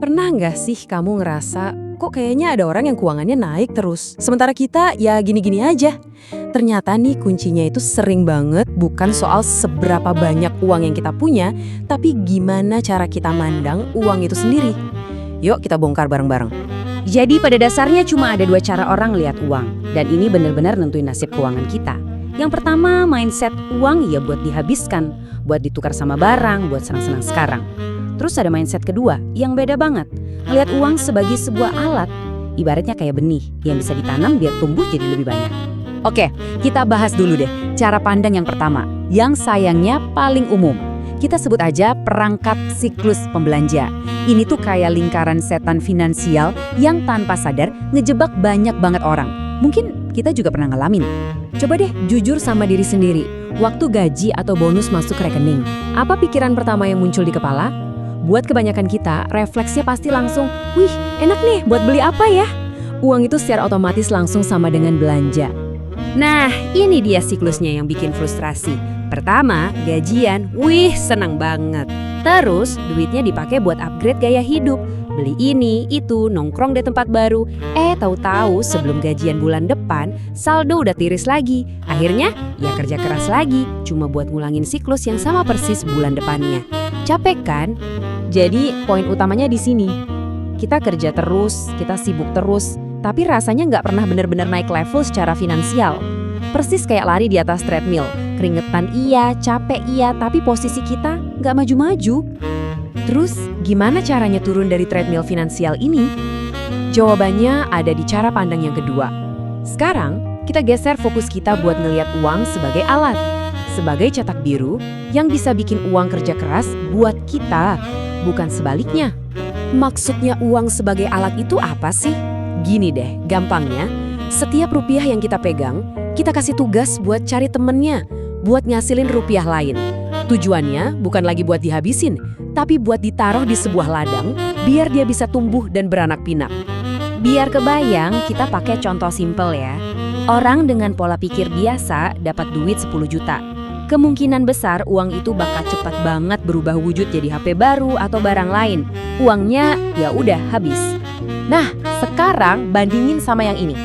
Pernah nggak sih kamu ngerasa, kok kayaknya ada orang yang keuangannya naik terus, sementara kita ya gini-gini aja? Ternyata nih kuncinya itu sering banget bukan soal seberapa banyak uang yang kita punya, tapi gimana cara kita mandang uang itu sendiri. Yuk kita bongkar bareng-bareng. Jadi pada dasarnya cuma ada dua cara orang lihat uang, dan ini benar-benar nentuin nasib keuangan kita. Yang pertama, mindset uang ya buat dihabiskan, buat ditukar sama barang, buat senang-senang sekarang. Terus ada mindset kedua, yang beda banget. Melihat uang sebagai sebuah alat, ibaratnya kayak benih yang bisa ditanam biar tumbuh jadi lebih banyak. Oke, kita bahas dulu deh cara pandang yang pertama, yang sayangnya paling umum. Kita sebut aja perangkap siklus pembelanja. Ini tuh kayak lingkaran setan finansial yang tanpa sadar ngejebak banyak banget orang. Mungkin kita juga pernah ngalamin. Coba deh jujur sama diri sendiri. Waktu gaji atau bonus masuk ke rekening, apa pikiran pertama yang muncul di kepala? Buat kebanyakan kita, refleksnya pasti langsung, wih enak nih buat beli apa ya? Uang itu secara otomatis langsung sama dengan belanja. Nah, ini dia siklusnya yang bikin frustrasi. Pertama, gajian, wih senang banget. Terus, duitnya dipakai buat upgrade gaya hidup. Beli ini, itu, nongkrong di tempat baru. Tahu-tahu sebelum gajian bulan depan, saldo udah tiris lagi. Akhirnya, ya kerja keras lagi, cuma buat ngulangin siklus yang sama persis bulan depannya. Capek kan? Jadi, poin utamanya di sini. Kita kerja terus, kita sibuk terus, tapi rasanya nggak pernah benar-benar naik level secara finansial. Persis kayak lari di atas treadmill. Keringetan iya, capek iya, tapi posisi kita nggak maju-maju. Terus, gimana caranya turun dari treadmill finansial ini? Jawabannya ada di cara pandang yang kedua. Sekarang, kita geser fokus kita buat ngelihat uang sebagai alat. Sebagai cetak biru yang bisa bikin uang kerja keras buat kita, bukan sebaliknya. Maksudnya uang sebagai alat itu apa sih? Gini deh, gampangnya, setiap rupiah yang kita pegang, kita kasih tugas buat cari temennya, buat ngasilin rupiah lain. Tujuannya bukan lagi buat dihabisin, tapi buat ditaruh di sebuah ladang, biar dia bisa tumbuh dan beranak pinak. Biar kebayang, kita pakai contoh simpel ya. Orang dengan pola pikir biasa dapat duit 10 juta. Kemungkinan besar uang itu bakal cepat banget berubah wujud jadi HP baru atau barang lain. Uangnya ya udah habis. Nah, sekarang bandingin sama yang ini.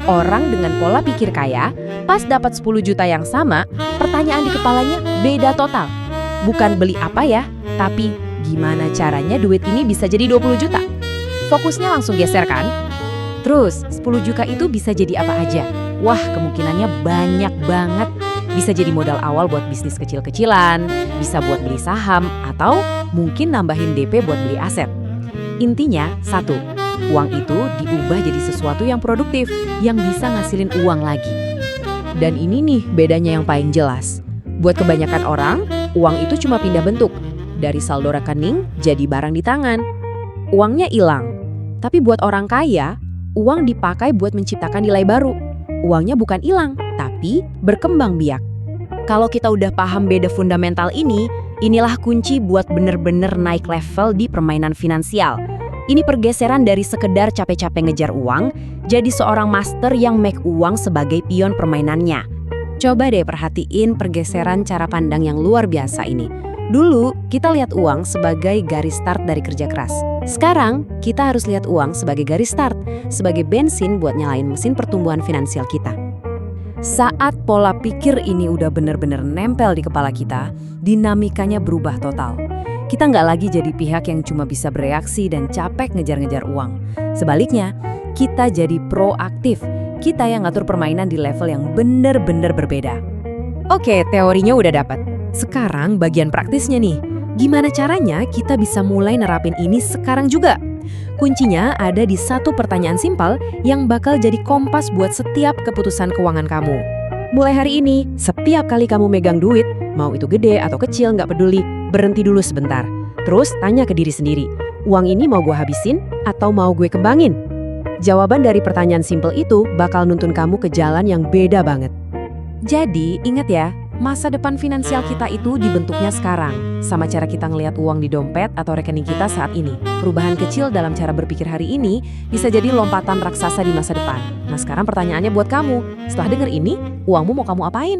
Orang dengan pola pikir kaya, pas dapat 10 juta yang sama, pertanyaan di kepalanya beda total. Bukan beli apa ya, tapi gimana caranya duit ini bisa jadi 20 juta? Fokusnya langsung geser kan? Terus, 10 juta itu bisa jadi apa aja? Wah, kemungkinannya banyak banget. Bisa jadi modal awal buat bisnis kecil-kecilan, bisa buat beli saham, atau mungkin nambahin DP buat beli aset. Intinya, satu, uang itu diubah jadi sesuatu yang produktif, yang bisa ngasilin uang lagi. Dan ini nih bedanya yang paling jelas. Buat kebanyakan orang, uang itu cuma pindah bentuk. Dari saldo rekening jadi barang di tangan. Uangnya hilang. Tapi buat orang kaya, uang dipakai buat menciptakan nilai baru. Uangnya bukan hilang, tapi berkembang biak. Kalau kita udah paham beda fundamental ini, inilah kunci buat bener-bener naik level di permainan finansial. Ini pergeseran dari sekedar capek-capek ngejar uang, jadi seorang master yang make uang sebagai pion permainannya. Coba deh perhatiin pergeseran cara pandang yang luar biasa ini. Dulu, kita lihat uang sebagai garis start dari kerja keras. Sekarang, kita harus lihat uang sebagai garis start, sebagai bensin buat nyalain mesin pertumbuhan finansial kita. Saat pola pikir ini udah bener-bener nempel di kepala kita, dinamikanya berubah total. Kita nggak lagi jadi pihak yang cuma bisa bereaksi dan capek ngejar-ngejar uang. Sebaliknya, kita jadi proaktif. Kita yang ngatur permainan di level yang bener-bener berbeda. Oke, teorinya udah dapat. Sekarang bagian praktisnya nih. Gimana caranya kita bisa mulai nerapin ini sekarang juga? Kuncinya ada di satu pertanyaan simpel yang bakal jadi kompas buat setiap keputusan keuangan kamu. Mulai hari ini, setiap kali kamu megang duit, mau itu gede atau kecil nggak peduli, berhenti dulu sebentar. Terus tanya ke diri sendiri, uang ini mau gue habisin atau mau gue kembangin? Jawaban dari pertanyaan simpel itu bakal nuntun kamu ke jalan yang beda banget. Jadi, ingat ya, masa depan finansial kita itu dibentuknya sekarang, sama cara kita ngelihat uang di dompet atau rekening kita saat ini. Perubahan kecil dalam cara berpikir hari ini bisa jadi lompatan raksasa di masa depan. Nah sekarang pertanyaannya buat kamu, setelah denger ini, uangmu mau kamu apain?